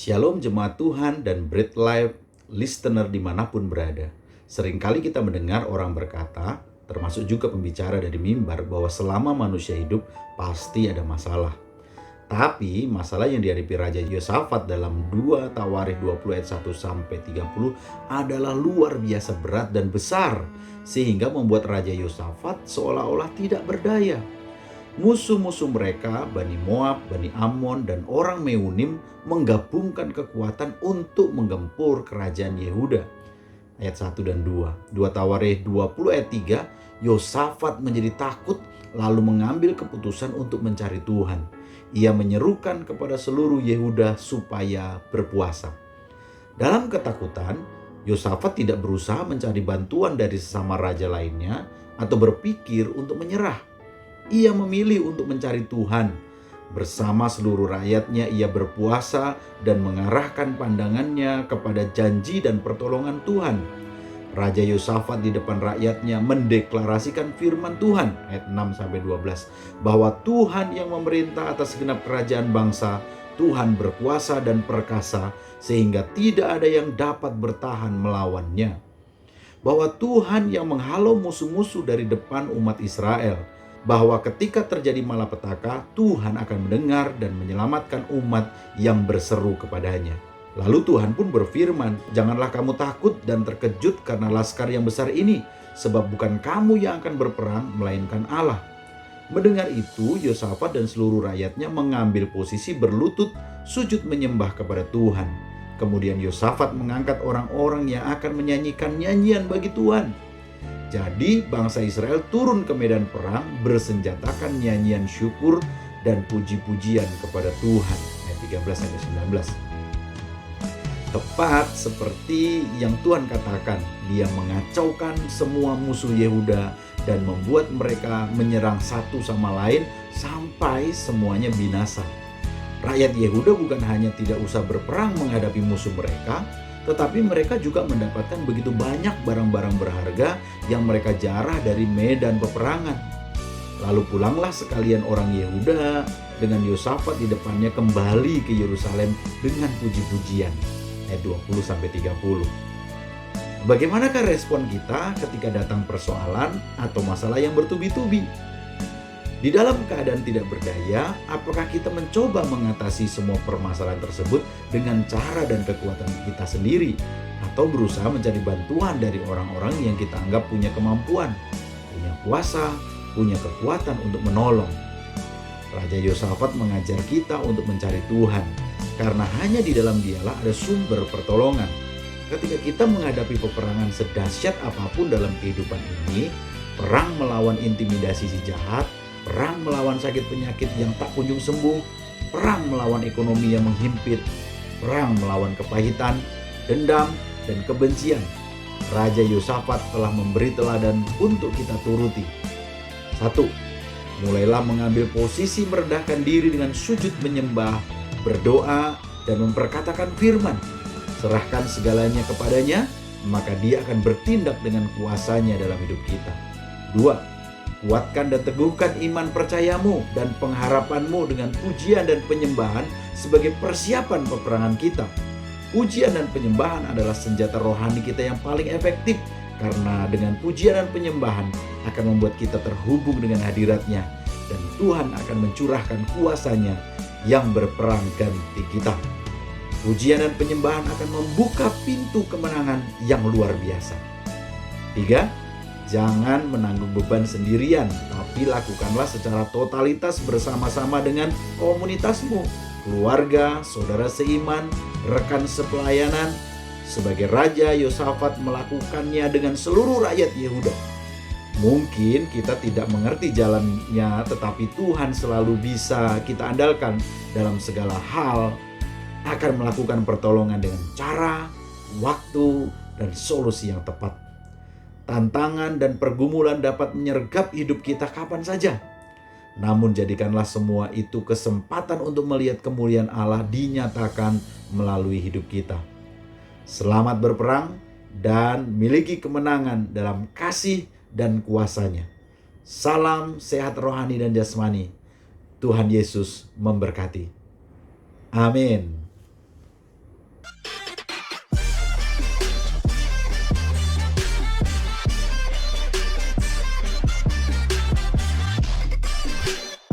Shalom jemaat Tuhan dan Bread Life listener dimanapun berada. Seringkali kita mendengar orang berkata, termasuk juga pembicara dari mimbar, bahwa selama manusia hidup pasti ada masalah. Tapi masalah yang dihadapi Raja Yosafat dalam 2 Tawarikh 20 ayat 1-30 adalah luar biasa berat dan besar, sehingga membuat Raja Yosafat seolah-olah tidak berdaya. Musuh-musuh mereka, Bani Moab, Bani Ammon, dan orang Meunim menggabungkan kekuatan untuk menggempur kerajaan Yehuda. Ayat 1 dan 2. 2 Tawarikh 20 ayat 3, Yosafat menjadi takut lalu mengambil keputusan untuk mencari Tuhan. Ia menyerukan kepada seluruh Yehuda supaya berpuasa. Dalam ketakutan, Yosafat tidak berusaha mencari bantuan dari sesama raja lainnya atau berpikir untuk menyerah. Ia memilih untuk mencari Tuhan. Bersama seluruh rakyatnya ia berpuasa dan mengarahkan pandangannya kepada janji dan pertolongan Tuhan. Raja Yosafat di depan rakyatnya mendeklarasikan firman Tuhan ayat 6-12 bahwa Tuhan yang memerintah atas segenap kerajaan bangsa, Tuhan berkuasa dan perkasa sehingga tidak ada yang dapat bertahan melawannya. Bahwa Tuhan yang menghalau musuh-musuh dari depan umat Israel, bahwa ketika terjadi malapetaka, Tuhan akan mendengar dan menyelamatkan umat yang berseru kepadanya. Lalu Tuhan pun berfirman, "Janganlah kamu takut dan terkejut karena laskar yang besar ini, sebab bukan kamu yang akan berperang, melainkan Allah." Mendengar itu, Yosafat dan seluruh rakyatnya mengambil posisi berlutut, sujud menyembah kepada Tuhan. Kemudian Yosafat mengangkat orang-orang yang akan menyanyikan nyanyian bagi Tuhan. Jadi bangsa Israel turun ke medan perang bersenjatakan nyanyian syukur dan puji-pujian kepada Tuhan. Ayat 13-19. Tepat seperti yang Tuhan katakan, Dia mengacaukan semua musuh Yehuda dan membuat mereka menyerang satu sama lain sampai semuanya binasa. Rakyat Yehuda bukan hanya tidak usah berperang menghadapi musuh mereka, tetapi mereka juga mendapatkan begitu banyak barang-barang berharga yang mereka jarah dari medan peperangan. Lalu pulanglah sekalian orang Yehuda dengan Yosafat di depannya kembali ke Yerusalem dengan puji-pujian. Ayat 20-30. Bagaimanakah respon kita ketika datang persoalan atau masalah yang bertubi-tubi? Di dalam keadaan tidak berdaya, apakah kita mencoba mengatasi semua permasalahan tersebut dengan cara dan kekuatan kita sendiri, atau berusaha mencari bantuan dari orang-orang yang kita anggap punya kemampuan, punya kuasa, punya kekuatan untuk menolong? Raja Yosafat mengajar kita untuk mencari Tuhan, karena hanya di dalam Dialah ada sumber pertolongan. Ketika kita menghadapi peperangan sedahsyat apapun dalam kehidupan ini, perang melawan intimidasi si jahat, perang melawan sakit penyakit yang tak kunjung sembuh, perang melawan ekonomi yang menghimpit, perang melawan kepahitan, dendam, dan kebencian, Raja Yosafat telah memberi teladan untuk kita turuti. 1. Mulailah mengambil posisi merendahkan diri dengan sujud menyembah, berdoa, dan memperkatakan firman. Serahkan segalanya kepadanya, maka Dia akan bertindak dengan kuasanya dalam hidup kita. 2. Kuatkan dan teguhkan iman percayamu dan pengharapanmu dengan pujian dan penyembahan sebagai persiapan peperangan kita. Pujian dan penyembahan adalah senjata rohani kita yang paling efektif, karena dengan pujian dan penyembahan akan membuat kita terhubung dengan hadirat-Nya, dan Tuhan akan mencurahkan kuasa-Nya yang berperang ganti kita. Pujian dan penyembahan akan membuka pintu kemenangan yang luar biasa. 3. Jangan menanggung beban sendirian, tapi lakukanlah secara totalitas bersama-sama dengan komunitasmu, keluarga, saudara seiman, rekan sepelayanan. Sebagai Raja Yosafat melakukannya dengan seluruh rakyat Yehuda. Mungkin kita tidak mengerti jalannya, tetapi Tuhan selalu bisa kita andalkan dalam segala hal, akan melakukan pertolongan dengan cara, waktu, dan solusi yang tepat. Tantangan dan pergumulan dapat menyergap hidup kita kapan saja. Namun jadikanlah semua itu kesempatan untuk melihat kemuliaan Allah dinyatakan melalui hidup kita. Selamat berperang dan miliki kemenangan dalam kasih dan kuasa-Nya. Salam sehat rohani dan jasmani. Tuhan Yesus memberkati. Amin.